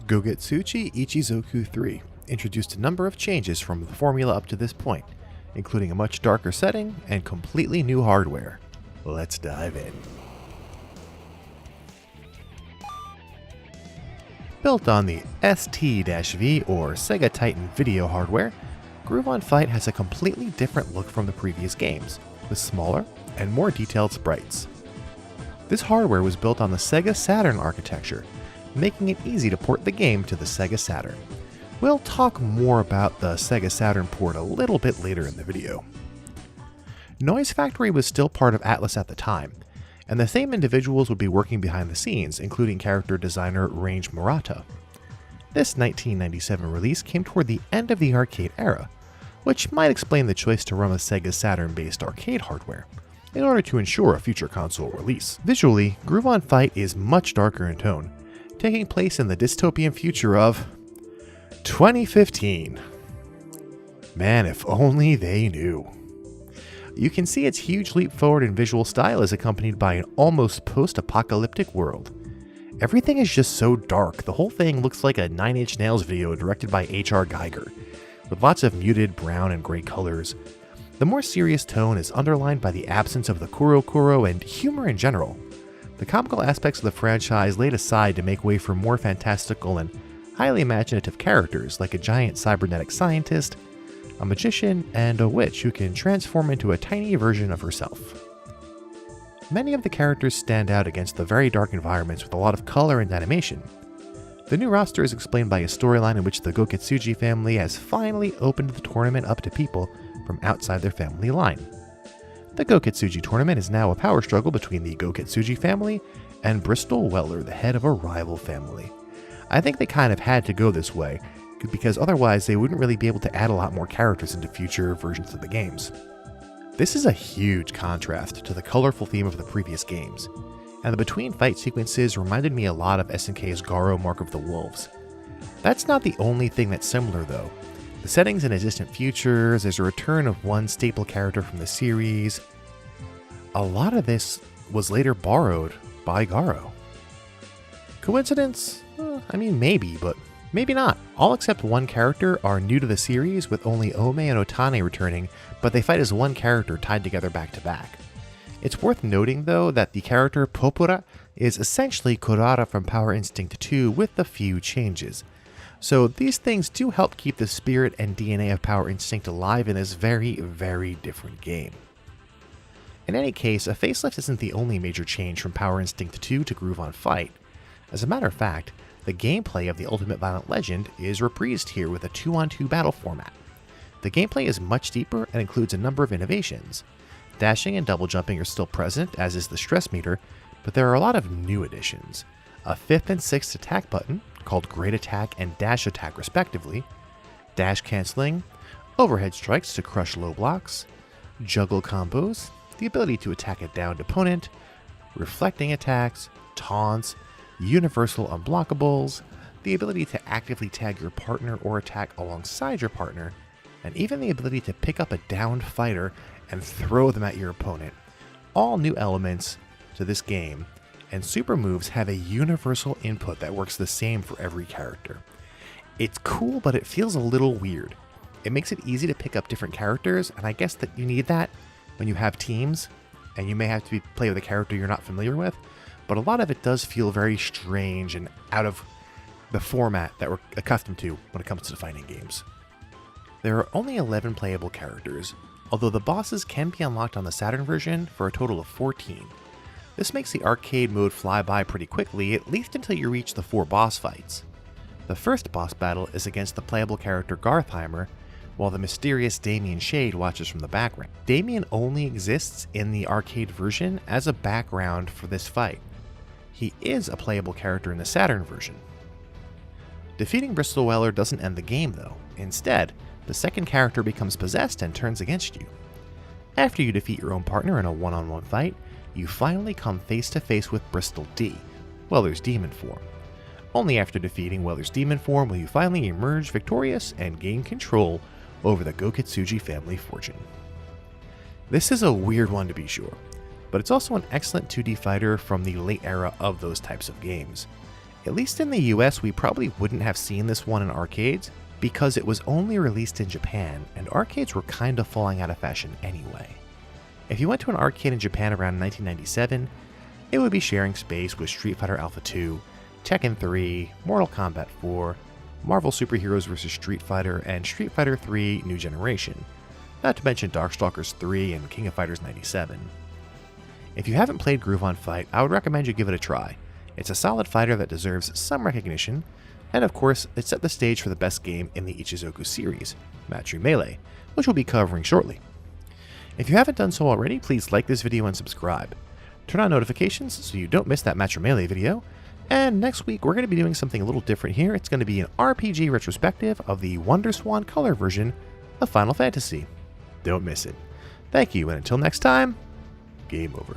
Gogetsuchi Ichizoku 3 introduced a number of changes from the formula up to this point, including a much darker setting and completely new hardware. Let's dive in. Built on the ST-V or Sega Titan video hardware, Groove on Fight has a completely different look from the previous games, with smaller and more detailed sprites. This hardware was built on the Sega Saturn architecture, making it easy to port the game to the Sega Saturn. We'll talk more about the Sega Saturn port a little bit later in the video. Noise Factory was still part of Atlus at the time, and the same individuals would be working behind the scenes, including character designer Range Murata. This 1997 release came toward the end of the arcade era, which might explain the choice to run with Sega Saturn-based arcade hardware, in order to ensure a future console release. Visually, Groove on Fight is much darker in tone, taking place in the dystopian future of 2015. Man, if only they knew. You can see its huge leap forward in visual style is accompanied by an almost post-apocalyptic world. Everything is just so dark, the whole thing looks like a 9 Inch Nails video directed by H.R. Geiger, with lots of muted brown and gray colors. The more serious tone is underlined by the absence of the Kuro and humor in general. The comical aspects of the franchise laid aside to make way for more fantastical and highly imaginative characters like a giant cybernetic scientist, a magician, and a witch who can transform into a tiny version of herself. Many of the characters stand out against the very dark environments with a lot of color and animation. The new roster is explained by a storyline in which the Goketsuji family has finally opened the tournament up to people from outside their family line. The Goketsuji tournament is now a power struggle between the Goketsuji family and Bristol Weller, the head of a rival family. I think they kind of had to go this way, because otherwise they wouldn't really be able to add a lot more characters into future versions of the games. This is a huge contrast to the colorful theme of the previous games, and the between fight sequences reminded me a lot of SNK's Garo Mark of the Wolves. That's not the only thing that's similar though. The settings in a distant future, there's a return of one staple character from the series. A lot of this was later borrowed by Garo. Coincidence? I mean, maybe, but maybe not. All except one character are new to the series, with only Ome and Otane returning, but they fight as one character tied together back to back. It's worth noting though that the character Popura is essentially Kurara from Power Instinct 2 with a few changes. So these things do help keep the spirit and DNA of Power Instinct alive in this very, very different game. In any case, a facelift isn't the only major change from Power Instinct 2 to Groove on Fight. As a matter of fact, the gameplay of the Ultimate Violent Legend is reprised here with a 2-on-2 battle format. The gameplay is much deeper and includes a number of innovations. Dashing and double jumping are still present, as is the stress meter, but there are a lot of new additions. A 5th and 6th attack button, called Great Attack and Dash Attack respectively, dash canceling, overhead strikes to crush low blocks, juggle combos, the ability to attack a downed opponent, reflecting attacks, taunts, universal unblockables, the ability to actively tag your partner or attack alongside your partner, and even the ability to pick up a downed fighter and throw them at your opponent. All new elements to this game, and super moves have a universal input that works the same for every character. It's cool, but it feels a little weird. It makes it easy to pick up different characters, and I guess that you need that when you have teams, and you may have to play with a character you're not familiar with, but a lot of it does feel very strange and out of the format that we're accustomed to when it comes to fighting games. There are only 11 playable characters, although the bosses can be unlocked on the Saturn version for a total of 14. This makes the arcade mode fly by pretty quickly, at least until you reach the 4 boss fights. The first boss battle is against the playable character Gartheimer, while the mysterious Damien Shade watches from the background. Damien only exists in the arcade version as a background for this fight. He is a playable character in the Saturn version. Defeating Bristol Weller doesn't end the game though. Instead, the second character becomes possessed and turns against you. After you defeat your own partner in a one-on-one fight, you finally come face to face with Bristol D, Weller's demon form. Only after defeating Weller's demon form will you finally emerge victorious and gain control over the Goketsuji family fortune. This is a weird one to be sure, but it's also an excellent 2D fighter from the late era of those types of games. At least in the US, we probably wouldn't have seen this one in arcades because it was only released in Japan, and arcades were kind of falling out of fashion anyway. If you went to an arcade in Japan around 1997, it would be sharing space with Street Fighter Alpha 2, Tekken 3, Mortal Kombat 4, Marvel Superheroes vs. Street Fighter, and Street Fighter 3 New Generation, not to mention Darkstalkers 3 and King of Fighters 97. If you haven't played Groove on Fight, I would recommend you give it a try. It's a solid fighter that deserves some recognition, and of course, it set the stage for the best game in the Ichizoku series, Match 3 Melee, which we'll be covering shortly. If you haven't done so already, please like this video and subscribe. Turn on notifications so you don't miss that Match 3 Melee video, and next week we're going to be doing something a little different here. It's going to be an RPG retrospective of the WonderSwan Color version of Final Fantasy. Don't miss it. Thank you, and until next time, game over.